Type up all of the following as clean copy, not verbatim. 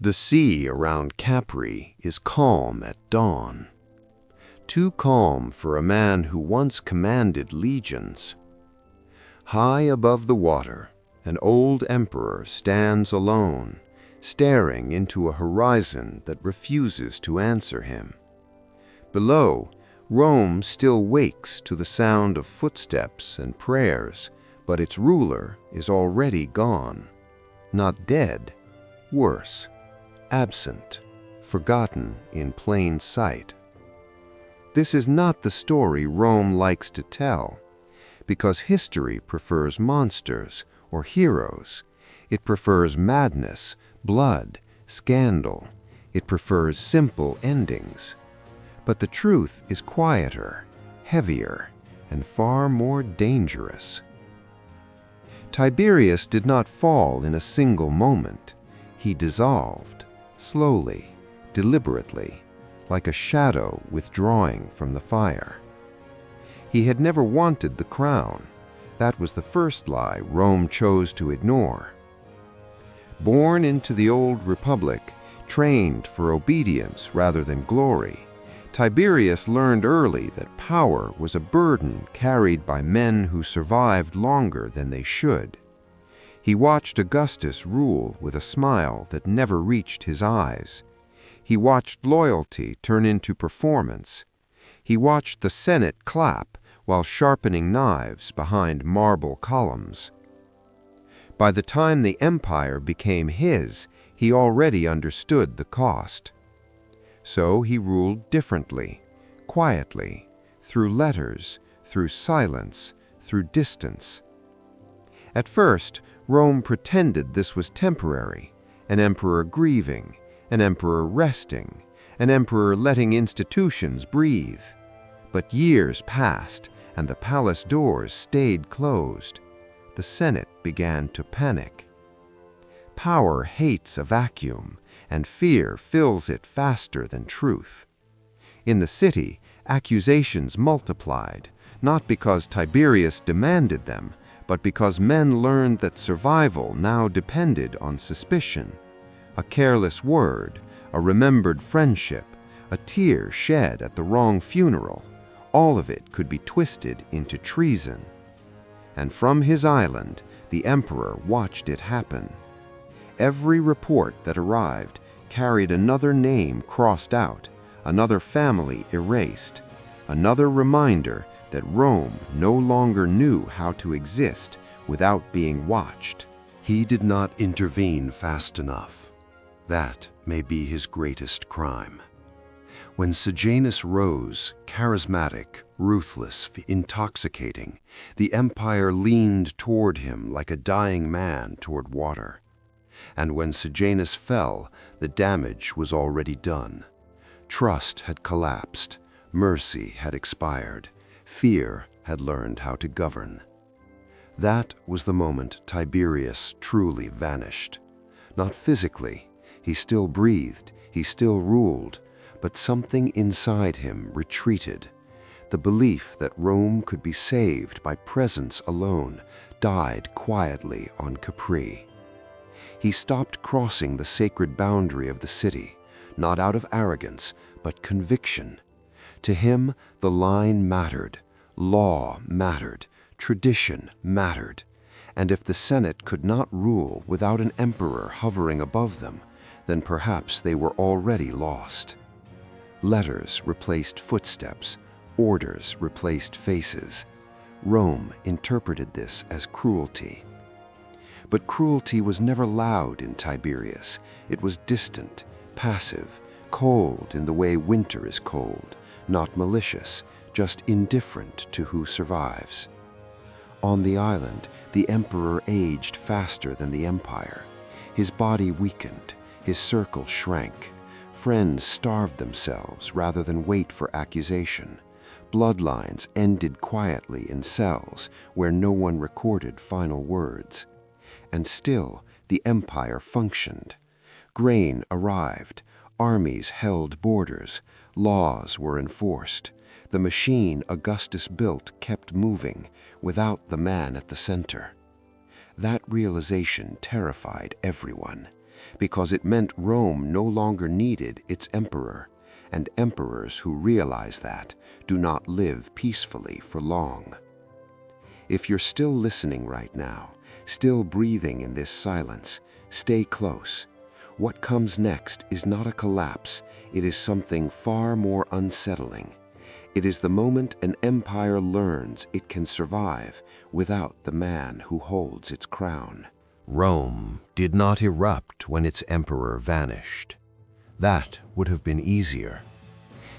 The sea around Capri is calm at dawn, too calm for a man who once commanded legions. High above the water, an old emperor stands alone, staring into a horizon that refuses to answer him. Below, Rome still wakes to the sound of footsteps and prayers, but its ruler is already gone. Not dead, worse, absent, forgotten in plain sight. This is not the story Rome likes to tell, because history prefers monsters or heroes. It prefers madness, blood, scandal. It prefers simple endings. But the truth is quieter, heavier, and far more dangerous. Tiberius did not fall in a single moment. He dissolved, slowly, deliberately, like a shadow withdrawing from the fire. He had never wanted the crown. That was the first lie Rome chose to ignore. Born into the old republic, trained for obedience rather than glory, Tiberius learned early that power was a burden carried by men who survived longer than they should. He watched Augustus rule with a smile that never reached his eyes. He watched loyalty turn into performance. He watched the Senate clap while sharpening knives behind marble columns. By the time the empire became his, he already understood the cost. So he ruled differently, quietly, through letters, through silence, through distance. At first, Rome pretended this was temporary, an emperor grieving, an emperor resting, an emperor letting institutions breathe. But years passed, and the palace doors stayed closed. The Senate began to panic. Power hates a vacuum, and fear fills it faster than truth. In the city, accusations multiplied, not because Tiberius demanded them, but because men learned that survival now depended on suspicion. A careless word, a remembered friendship, a tear shed at the wrong funeral, all of it could be twisted into treason. And from his island, the emperor watched it happen. Every report that arrived carried another name crossed out, another family erased, another reminder that Rome no longer knew how to exist without being watched. He did not intervene fast enough. That may be his greatest crime. When Sejanus rose, charismatic, ruthless, intoxicating, the empire leaned toward him like a dying man toward water. And when Sejanus fell, the damage was already done. Trust had collapsed, mercy had expired, fear had learned how to govern. That was the moment Tiberius truly vanished. Not physically, he still breathed, he still ruled, but something inside him retreated. The belief that Rome could be saved by presence alone died quietly on Capri. He stopped crossing the sacred boundary of the city, not out of arrogance, but conviction. To him, the line mattered, law mattered, tradition mattered, and if the Senate could not rule without an emperor hovering above them, then perhaps they were already lost. Letters replaced footsteps, orders replaced faces. Rome interpreted this as cruelty. But cruelty was never loud in Tiberius. It was distant, passive, cold in the way winter is cold, not malicious, just indifferent to who survives. On the island, the emperor aged faster than the empire. His body weakened, his circle shrank. Friends starved themselves rather than wait for accusation. Bloodlines ended quietly in cells where no one recorded final words. And still, the empire functioned. Grain arrived, armies held borders, laws were enforced. The machine Augustus built kept moving, without the man at the center. That realization terrified everyone. because it meant Rome no longer needed its emperor, and emperors who realize that do not live peacefully for long. If you're still listening right now, still breathing in this silence, stay close. What comes next is not a collapse, it is something far more unsettling. It is the moment an empire learns it can survive without the man who holds its crown. Rome did not erupt when its emperor vanished. That would have been easier.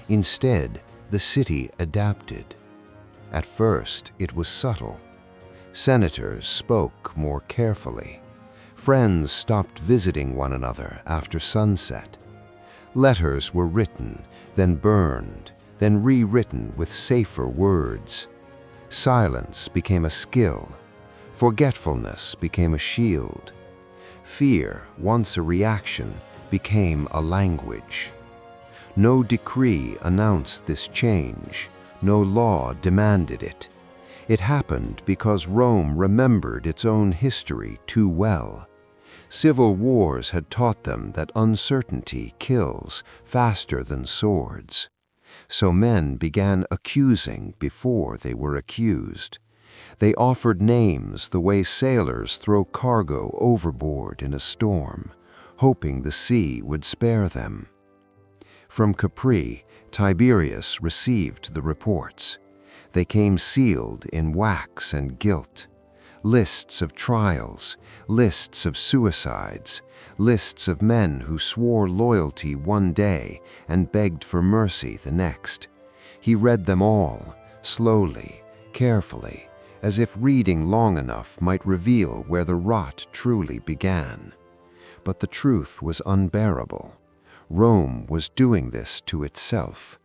Instead, the city adapted. At first, it was subtle. Senators spoke more carefully. Friends stopped visiting one another after sunset. Letters were written, then burned, then rewritten with safer words. Silence became a skill. Forgetfulness became a shield. Fear, once a reaction, became a language. No decree announced this change. No law demanded it. It happened because Rome remembered its own history too well. Civil wars had taught them that uncertainty kills faster than swords. So men began accusing before they were accused. They offered names the way sailors throw cargo overboard in a storm, hoping the sea would spare them. From Capri, Tiberius received the reports. They came sealed in wax and gilt. Lists of trials, lists of suicides, lists of men who swore loyalty one day and begged for mercy the next. He read them all, slowly, carefully, as if reading long enough might reveal where the rot truly began. But the truth was unbearable. Rome was doing this to itself.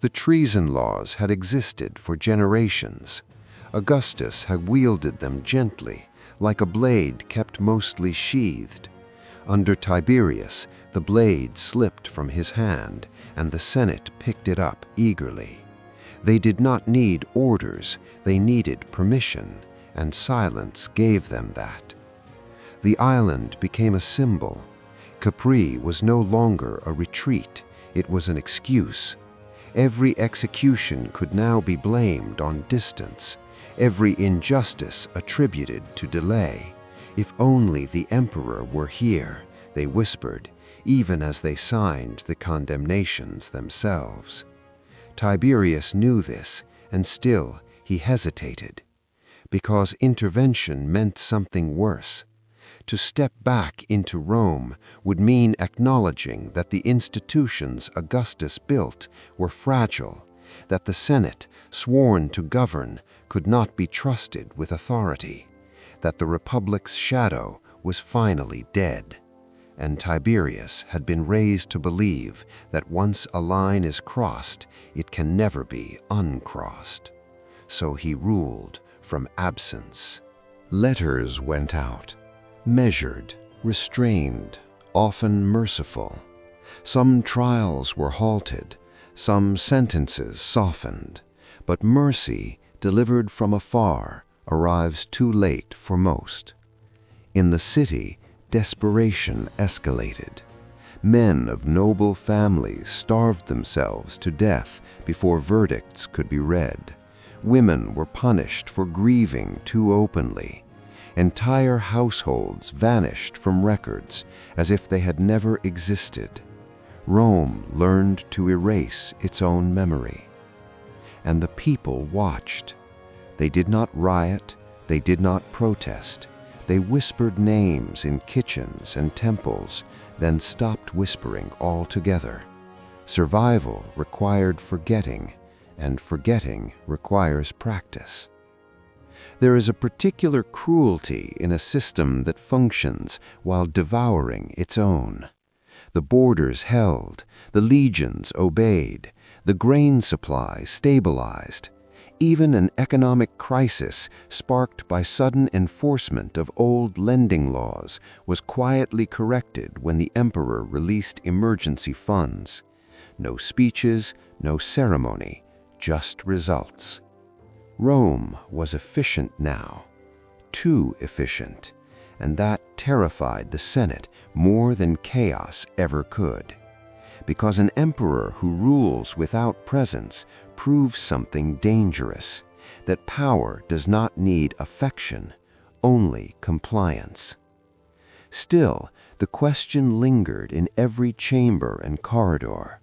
The treason laws had existed for generations. Augustus had wielded them gently, like a blade kept mostly sheathed. Under Tiberius, the blade slipped from his hand, and the Senate picked it up eagerly. They did not need orders, they needed permission, and silence gave them that. The island became a symbol. Capri was no longer a retreat, it was an excuse. Every execution could now be blamed on distance, every injustice attributed to delay. If only the emperor were here, they whispered, even as they signed the condemnations themselves. Tiberius knew this, and still he hesitated, because intervention meant something worse. To step back into Rome would mean acknowledging that the institutions Augustus built were fragile, that the Senate, sworn to govern, could not be trusted with authority, that the Republic's shadow was finally dead. And Tiberius had been raised to believe that once a line is crossed, it can never be uncrossed. So he ruled from absence. Letters went out, measured, restrained, often merciful. Some trials were halted, some sentences softened, but mercy, delivered from afar, arrives too late for most. In the city, desperation escalated. Men of noble families starved themselves to death before verdicts could be read. Women were punished for grieving too openly. Entire households vanished from records as if they had never existed. Rome learned to erase its own memory. And the people watched. They did not riot, they did not protest. They whispered names in kitchens and temples, then stopped whispering altogether. Survival required forgetting, and forgetting requires practice. There is a particular cruelty in a system that functions while devouring its own. The borders held, the legions obeyed, the grain supply stabilized. Even an economic crisis sparked by sudden enforcement of old lending laws was quietly corrected when the emperor released emergency funds. No speeches, no ceremony, just results. Rome was efficient now, too efficient, and that terrified the Senate more than chaos ever could. Because an emperor who rules without presence proves something dangerous, that power does not need affection, only compliance. Still, the question lingered in every chamber and corridor.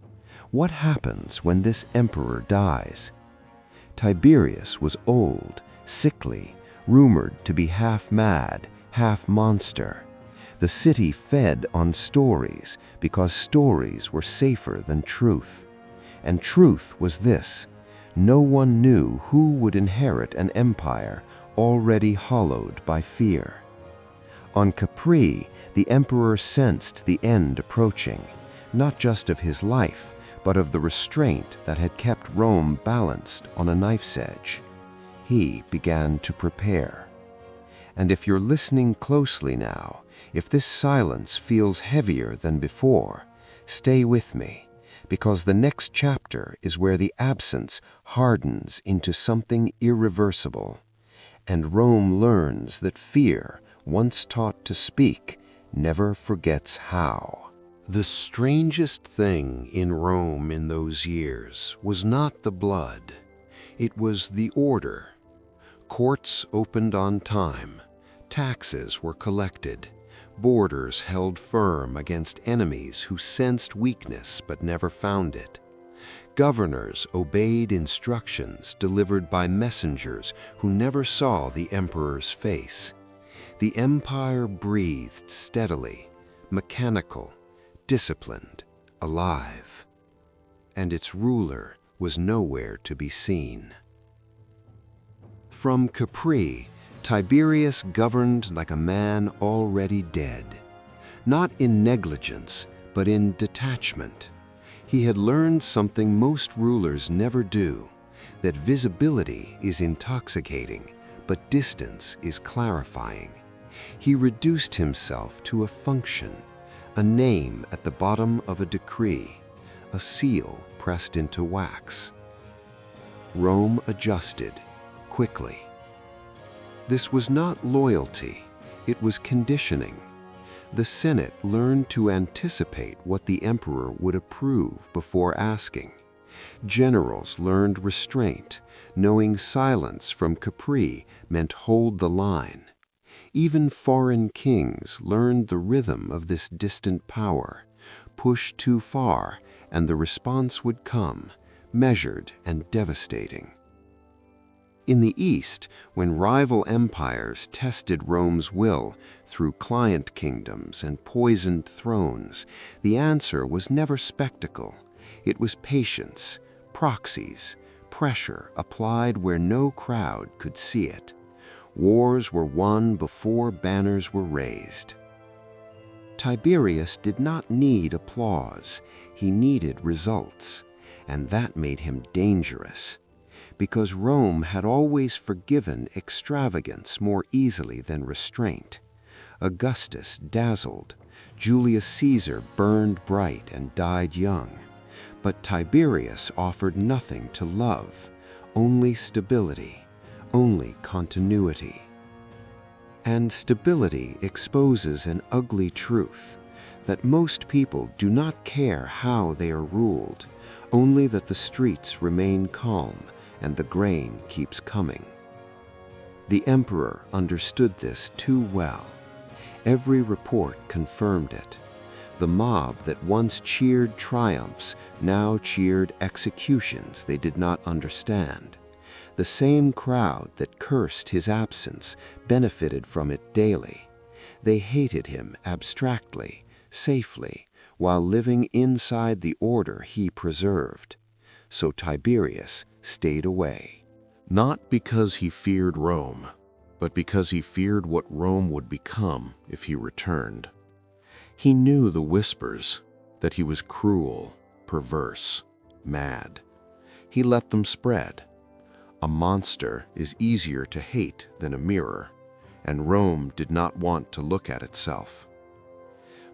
What happens when this emperor dies? Tiberius was old, sickly, rumored to be half mad, half monster. The city fed on stories because stories were safer than truth. And truth was this: no one knew who would inherit an empire already hollowed by fear. On Capri, the emperor sensed the end approaching, not just of his life, but of the restraint that had kept Rome balanced on a knife's edge. He began to prepare. And if you're listening closely now, if this silence feels heavier than before, stay with me, because the next chapter is where the absence hardens into something irreversible, and Rome learns that fear, once taught to speak, never forgets how. The strangest thing in Rome in those years was not the blood. It was the order. Courts opened on time. Taxes were collected. Borders held firm against enemies who sensed weakness but never found it. Governors obeyed instructions delivered by messengers who never saw the emperor's face. The empire breathed steadily, mechanical, disciplined, alive. And its ruler was nowhere to be seen. From Capri, Tiberius governed like a man already dead. Not in negligence, but in detachment. He had learned something most rulers never do, that visibility is intoxicating, but distance is clarifying. He reduced himself to a function, a name at the bottom of a decree, a seal pressed into wax. Rome adjusted, quickly. This was not loyalty, it was conditioning. The Senate learned to anticipate what the emperor would approve before asking. Generals learned restraint, knowing silence from Capri meant hold the line. Even foreign kings learned the rhythm of this distant power. Push too far, and the response would come, measured and devastating. In the East, when rival empires tested Rome's will through client kingdoms and poisoned thrones, the answer was never spectacle. It was patience, proxies, pressure applied where no crowd could see it. Wars were won before banners were raised. Tiberius did not need applause, he needed results, and that made him dangerous. Because Rome had always forgiven extravagance more easily than restraint. Augustus dazzled, Julius Caesar burned bright and died young. But Tiberius offered nothing to love, only stability, only continuity. And stability exposes an ugly truth, that most people do not care how they are ruled, only that the streets remain calm and the grain keeps coming. The emperor understood this too well. Every report confirmed it. The mob that once cheered triumphs now cheered executions they did not understand. The same crowd that cursed his absence benefited from it daily. They hated him abstractly, safely, while living inside the order he preserved. So Tiberius stayed away. Not because he feared Rome, but because he feared what Rome would become if he returned. He knew the whispers, that he was cruel, perverse, mad. He let them spread. A monster is easier to hate than a mirror, and Rome did not want to look at itself.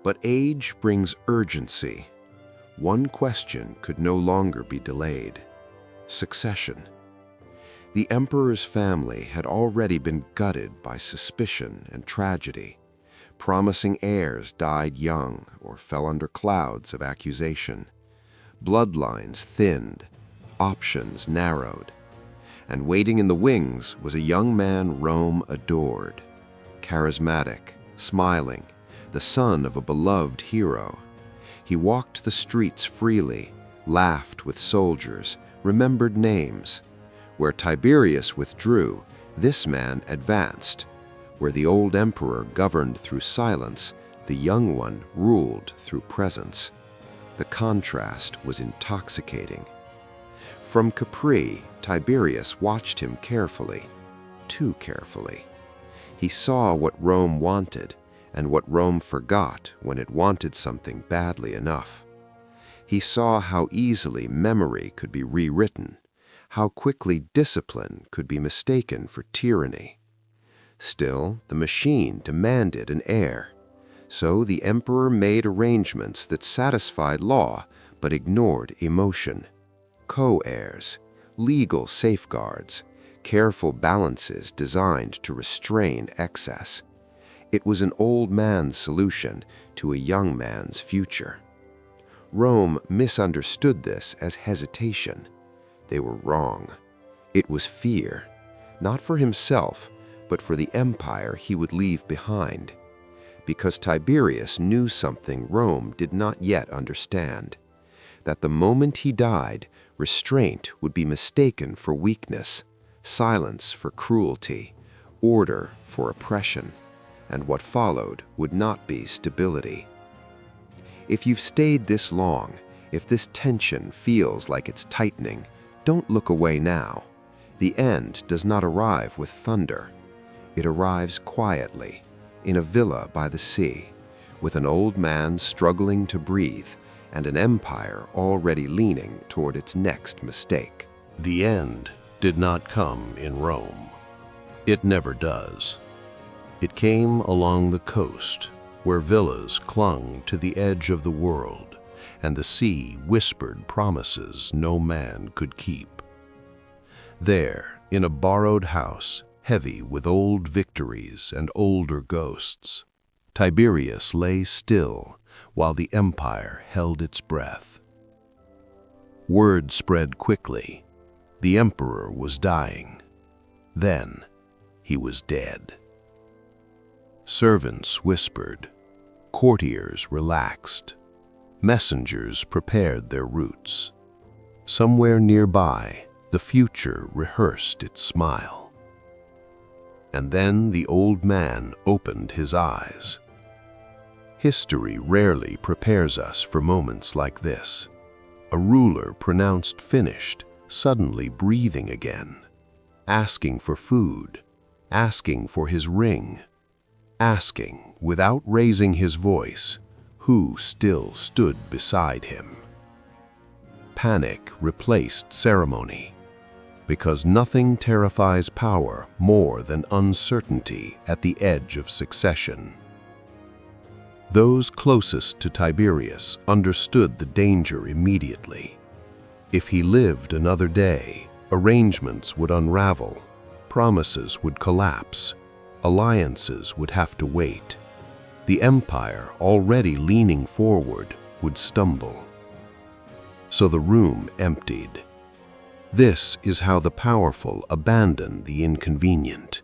But age brings urgency. One question could no longer be delayed: succession. The emperor's family had already been gutted by suspicion and tragedy. Promising heirs died young or fell under clouds of accusation. Bloodlines thinned, options narrowed. And waiting in the wings was a young man Rome adored. Charismatic, smiling, the son of a beloved hero. He walked the streets freely, laughed with soldiers, remembered names. Where Tiberius withdrew, this man advanced. Where the old emperor governed through silence, the young one ruled through presence. The contrast was intoxicating. From Capri, Tiberius watched him carefully, too carefully. He saw what Rome wanted and what Rome forgot when it wanted something badly enough. He saw how easily memory could be rewritten, how quickly discipline could be mistaken for tyranny. Still, the machine demanded an heir. So the emperor made arrangements that satisfied law but ignored emotion. Co-heirs, legal safeguards, careful balances designed to restrain excess. It was an old man's solution to a young man's future. Rome misunderstood this as hesitation. They were wrong. It was fear, not for himself, but for the empire he would leave behind. Because Tiberius knew something Rome did not yet understand, that the moment he died, restraint would be mistaken for weakness, silence for cruelty, order for oppression, and what followed would not be stability. If you've stayed this long, if this tension feels like it's tightening, don't look away now. The end does not arrive with thunder. It arrives quietly, in a villa by the sea, with an old man struggling to breathe and an empire already leaning toward its next mistake. The end did not come in Rome. It never does. It came along the coast, where villas clung to the edge of the world, and the sea whispered promises no man could keep. There, in a borrowed house, heavy with old victories and older ghosts, Tiberius lay still while the empire held its breath. Word spread quickly. The emperor was dying. Then he was dead. Servants whispered. Courtiers relaxed. Messengers prepared their routes. Somewhere nearby, the future rehearsed its smile. And then the old man opened his eyes. History rarely prepares us for moments like this. A ruler pronounced finished, suddenly breathing again, asking for food, asking for his ring, asking, without raising his voice, who still stood beside him. Panic replaced ceremony, because nothing terrifies power more than uncertainty at the edge of succession. Those closest to Tiberius understood the danger immediately. If he lived another day, arrangements would unravel, promises would collapse, alliances would have to wait. The empire, already leaning forward, would stumble. So the room emptied. This is how the powerful abandon the inconvenient,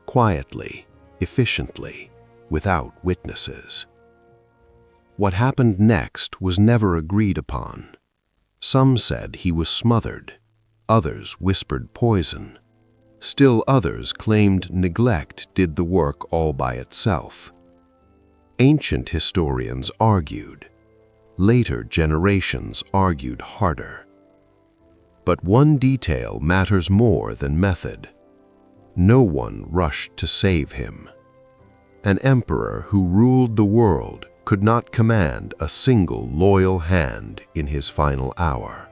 quietly, efficiently, without witnesses. What happened next was never agreed upon. Some said he was smothered, others whispered poison. Still others claimed neglect did the work all by itself. Ancient historians argued. Later generations argued harder. But one detail matters more than method. No one rushed to save him. An emperor who ruled the world could not command a single loyal hand in his final hour.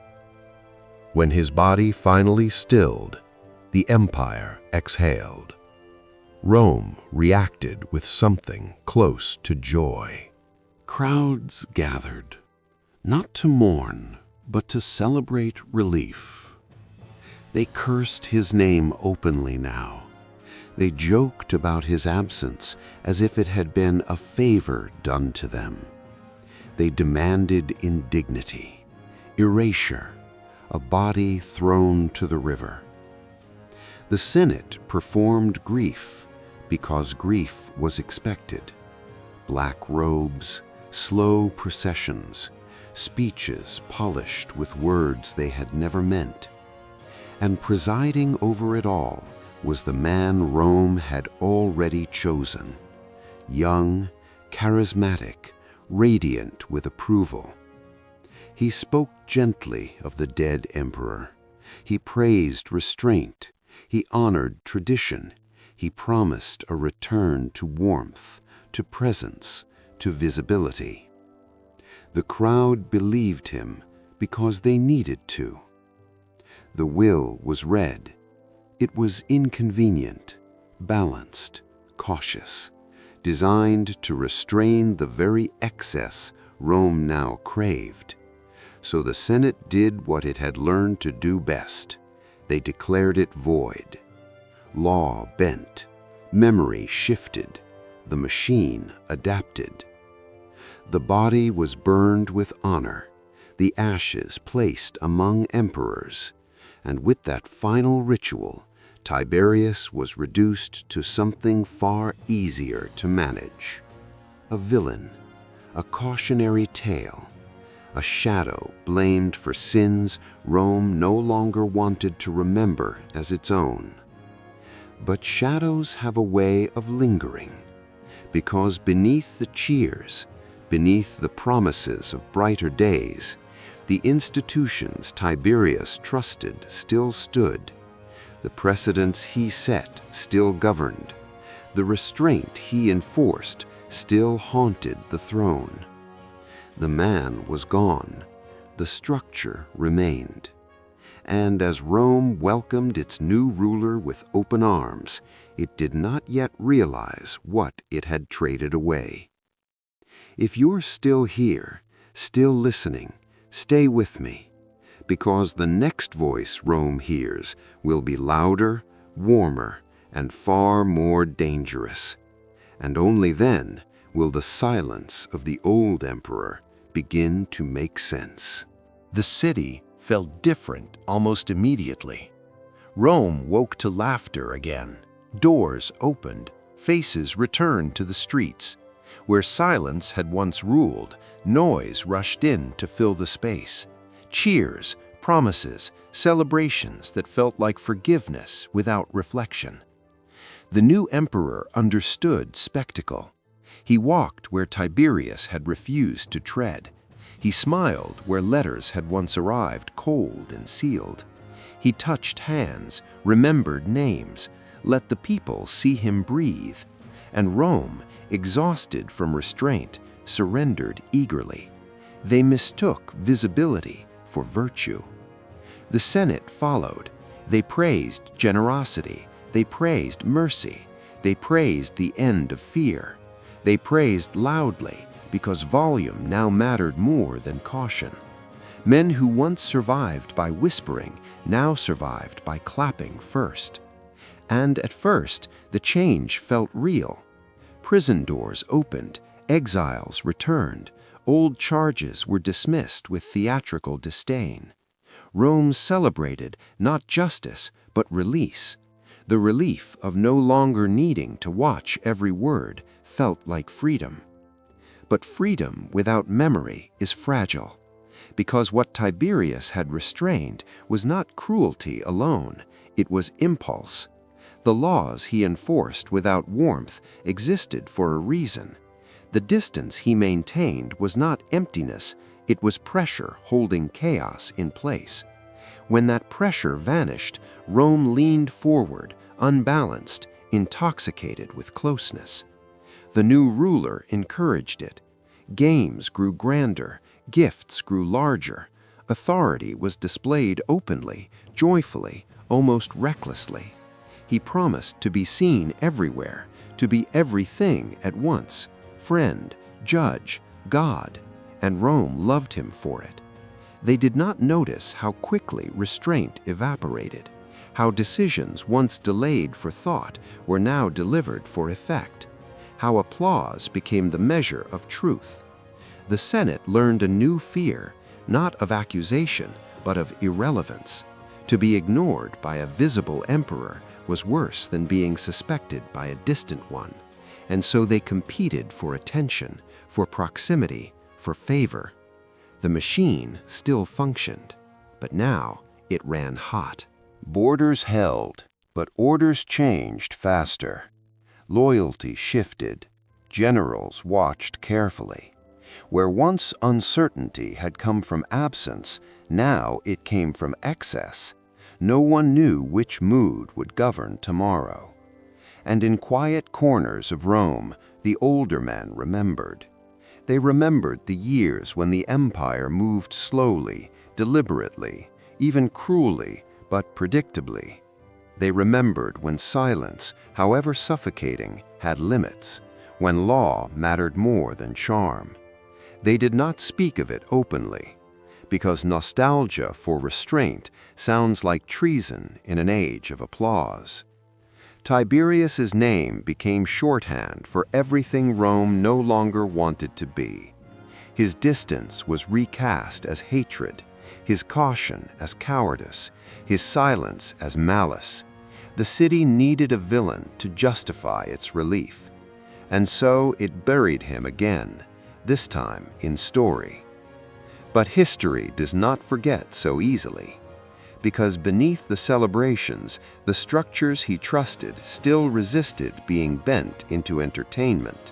When his body finally stilled, the empire exhaled. Rome reacted with something close to joy. Crowds gathered, not to mourn, but to celebrate relief. They cursed his name openly now. They joked about his absence as if it had been a favor done to them. They demanded indignity, erasure, a body thrown to the river. The Senate performed grief because grief was expected. Black robes, slow processions, speeches polished with words they had never meant. And presiding over it all was the man Rome had already chosen, young, charismatic, radiant with approval. He spoke gently of the dead emperor. He praised restraint. He honored tradition. He promised a return to warmth, to presence, to visibility. The crowd believed him because they needed to. The will was read. It was inconvenient, balanced, cautious, designed to restrain the very excess Rome now craved. So the Senate did what it had learned to do best. They declared it void. Law bent, memory shifted, the machine adapted. The body was burned with honor, the ashes placed among emperors, and with that final ritual, Tiberius was reduced to something far easier to manage. A villain, a cautionary tale, a shadow blamed for sins Rome no longer wanted to remember as its own. But shadows have a way of lingering, because beneath the cheers, beneath the promises of brighter days, the institutions Tiberius trusted still stood. The precedents he set still governed. The restraint he enforced still haunted the throne. The man was gone. The structure remained. And as Rome welcomed its new ruler with open arms, it did not yet realize what it had traded away. If you're still here, still listening, stay with me, because the next voice Rome hears will be louder, warmer, and far more dangerous. And only then will the silence of the old emperor begin to make sense. The city felt different almost immediately. Rome woke to laughter again. Doors opened, faces returned to the streets. Where silence had once ruled, noise rushed in to fill the space. Cheers, promises, celebrations that felt like forgiveness without reflection. The new emperor understood spectacle. He walked where Tiberius had refused to tread. He smiled where letters had once arrived cold and sealed. He touched hands, remembered names, let the people see him breathe. And Rome, exhausted from restraint, surrendered eagerly. They mistook visibility for virtue. The Senate followed. They praised generosity. They praised mercy. They praised the end of fear. They praised loudly because volume now mattered more than caution. Men who once survived by whispering now survived by clapping first. And at first, the change felt real. Prison doors opened, exiles returned, old charges were dismissed with theatrical disdain. Rome celebrated not justice, but release. The relief of no longer needing to watch every word felt like freedom. But freedom without memory is fragile, because what Tiberius had restrained was not cruelty alone, it was impulse. The laws he enforced without warmth existed for a reason. The distance he maintained was not emptiness, it was pressure holding chaos in place. When that pressure vanished, Rome leaned forward, unbalanced, intoxicated with closeness. The new ruler encouraged it. Games grew grander, gifts grew larger. Authority was displayed openly, joyfully, almost recklessly. He promised to be seen everywhere, to be everything at once, friend, judge, God, and Rome loved him for it. They did not notice how quickly restraint evaporated, how decisions once delayed for thought were now delivered for effect, how applause became the measure of truth. The Senate learned a new fear, not of accusation, but of irrelevance. To be ignored by a visible emperor was worse than being suspected by a distant one, and so they competed for attention, for proximity, for favor. The machine still functioned, but now it ran hot. Borders held, but orders changed faster. Loyalty shifted. Generals watched carefully. Where once uncertainty had come from absence, now it came from excess. No one knew which mood would govern tomorrow. And in quiet corners of Rome, the older men remembered. They remembered the years when the empire moved slowly, deliberately, even cruelly, but predictably. They remembered when silence, however suffocating, had limits, when law mattered more than charm. They did not speak of it openly, because nostalgia for restraint sounds like treason in an age of applause. Tiberius's name became shorthand for everything Rome no longer wanted to be. His distance was recast as hatred, his caution as cowardice, his silence as malice. The city needed a villain to justify its relief, and so it buried him again, this time in story. But history does not forget so easily, because beneath the celebrations, the structures he trusted still resisted being bent into entertainment.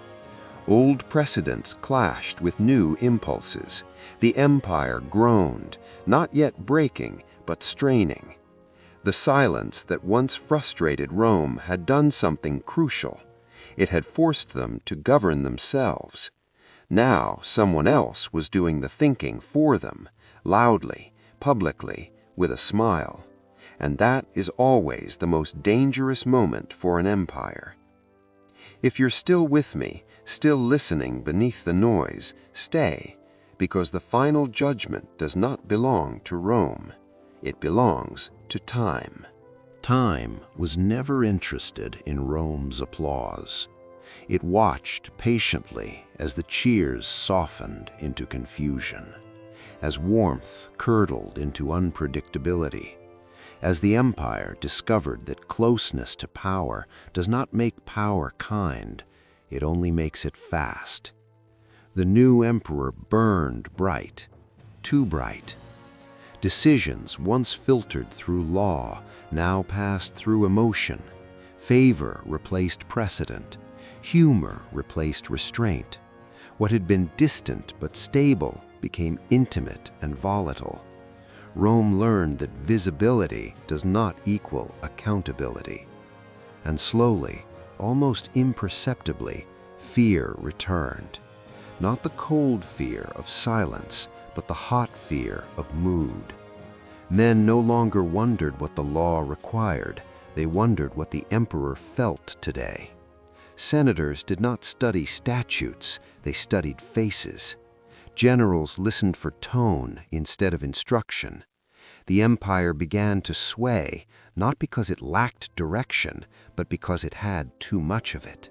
Old precedents clashed with new impulses. The empire groaned, not yet breaking, but straining. The silence that once frustrated Rome had done something crucial. It had forced them to govern themselves. Now someone else was doing the thinking for them, loudly, publicly, with a smile. And that is always the most dangerous moment for an empire. If you're still with me, still listening beneath the noise, stay, because the final judgment does not belong to Rome. It belongs to time. Time was never interested in Rome's applause. It watched patiently as the cheers softened into confusion, as warmth curdled into unpredictability, as the empire discovered that closeness to power does not make power kind, it only makes it fast. The new emperor burned bright, too bright. Decisions once filtered through law now passed through emotion. Favor replaced precedent. Humor replaced restraint. What had been distant but stable became intimate and volatile. Rome learned that visibility does not equal accountability. And slowly, almost imperceptibly, fear returned. Not the cold fear of silence, but the hot fear of mood. Men no longer wondered what the law required. They wondered what the emperor felt today. Senators did not study statutes, they studied faces. Generals listened for tone instead of instruction. The empire began to sway, not because it lacked direction, but because it had too much of it.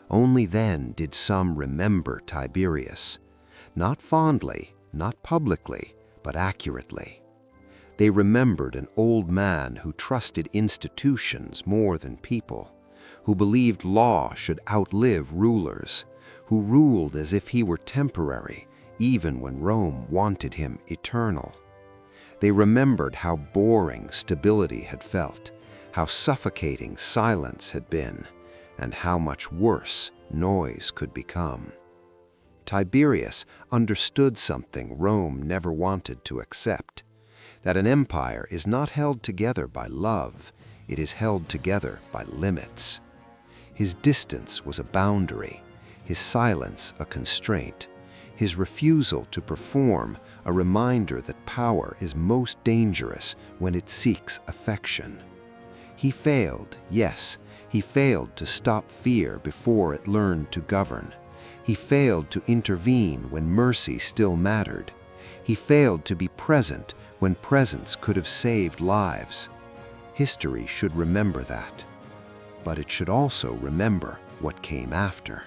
Only then did some remember Tiberius, not fondly, not publicly, but accurately. They remembered an old man who trusted institutions more than people, who believed law should outlive rulers, who ruled as if he were temporary, even when Rome wanted him eternal. They remembered how boring stability had felt, how suffocating silence had been, and how much worse noise could become. Tiberius understood something Rome never wanted to accept, that an empire is not held together by love, it is held together by limits. His distance was a boundary, his silence a constraint, his refusal to perform a reminder that power is most dangerous when it seeks affection. He failed, yes, he failed to stop fear before it learned to govern. He failed to intervene when mercy still mattered. He failed to be present when presence could have saved lives. History should remember that, but it should also remember what came after.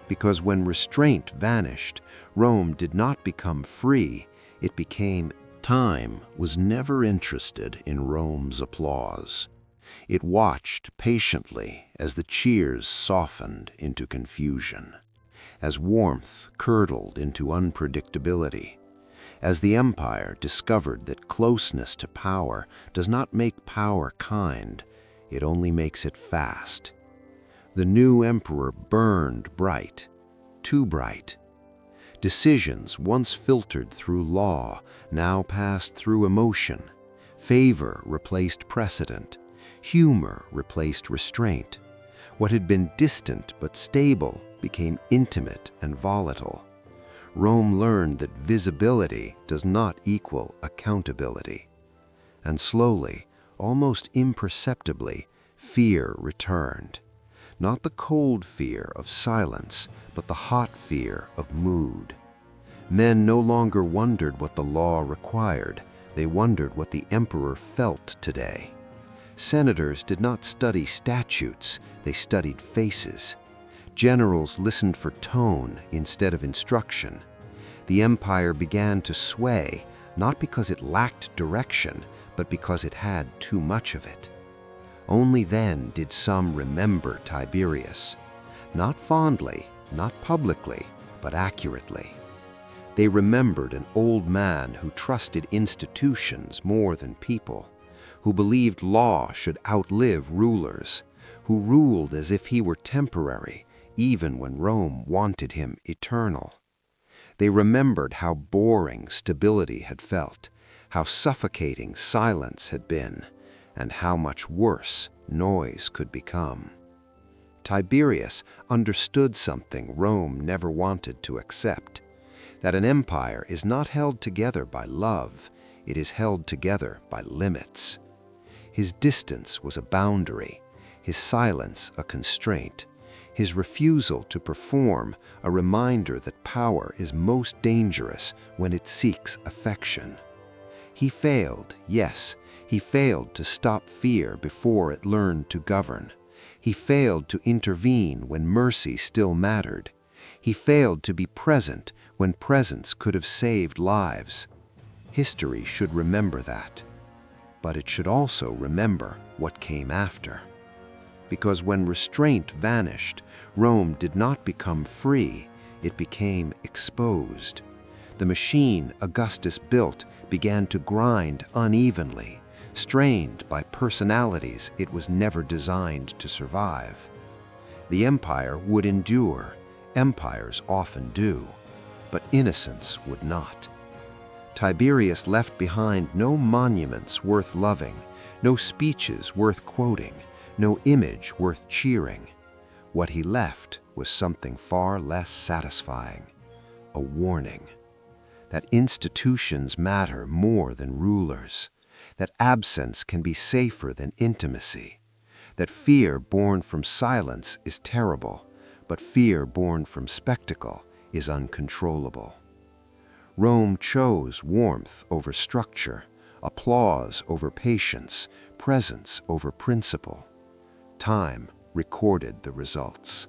Because when restraint vanished, Rome did not become free, it became. Time was never interested in Rome's applause. It watched patiently as the cheers softened into confusion, as warmth curdled into unpredictability, as the empire discovered that closeness to power does not make power kind, it only makes it fast. The new emperor burned bright, too bright. Decisions once filtered through law now passed through emotion. Favor replaced precedent. Humor replaced restraint. What had been distant but stable became intimate and volatile. Rome learned that visibility does not equal accountability. And slowly, almost imperceptibly, fear returned. Not the cold fear of silence, but the hot fear of mood. Men no longer wondered what the law required, they wondered what the emperor felt today. Senators did not study statutes, they studied faces. Generals listened for tone instead of instruction. The empire began to sway, not because it lacked direction, but because it had too much of it. Only then did some remember Tiberius, not fondly, not publicly, but accurately. They remembered an old man who trusted institutions more than people, who believed law should outlive rulers, who ruled as if he were temporary, even when Rome wanted him eternal. They remembered how boring stability had felt, how suffocating silence had been, and how much worse noise could become. Tiberius understood something Rome never wanted to accept, that an empire is not held together by love, it is held together by limits. His distance was a boundary, his silence a constraint, his refusal to perform a reminder that power is most dangerous when it seeks affection. He failed, yes, he failed to stop fear before it learned to govern. He failed to intervene when mercy still mattered. He failed to be present when presence could have saved lives. History should remember that, but it should also remember what came after. Because when restraint vanished, Rome did not become free, it became exposed. The machine Augustus built began to grind unevenly, strained by personalities it was never designed to survive. The empire would endure, empires often do, but innocence would not. Tiberius left behind no monuments worth loving, no speeches worth quoting, no image worth cheering. What he left was something far less satisfying, a warning. That institutions matter more than rulers, that absence can be safer than intimacy, that fear born from silence is terrible, but fear born from spectacle is uncontrollable. Rome chose warmth over structure, applause over patience, presence over principle. Time recorded the results.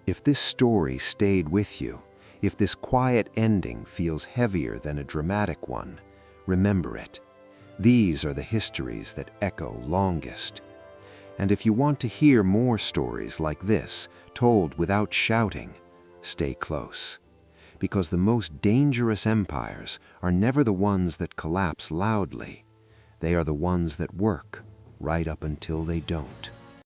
If this story stayed with you, if this quiet ending feels heavier than a dramatic one, remember it. These are the histories that echo longest. And if you want to hear more stories like this, told without shouting, stay close. Because the most dangerous empires are never the ones that collapse loudly. They are the ones that work right up until they don't.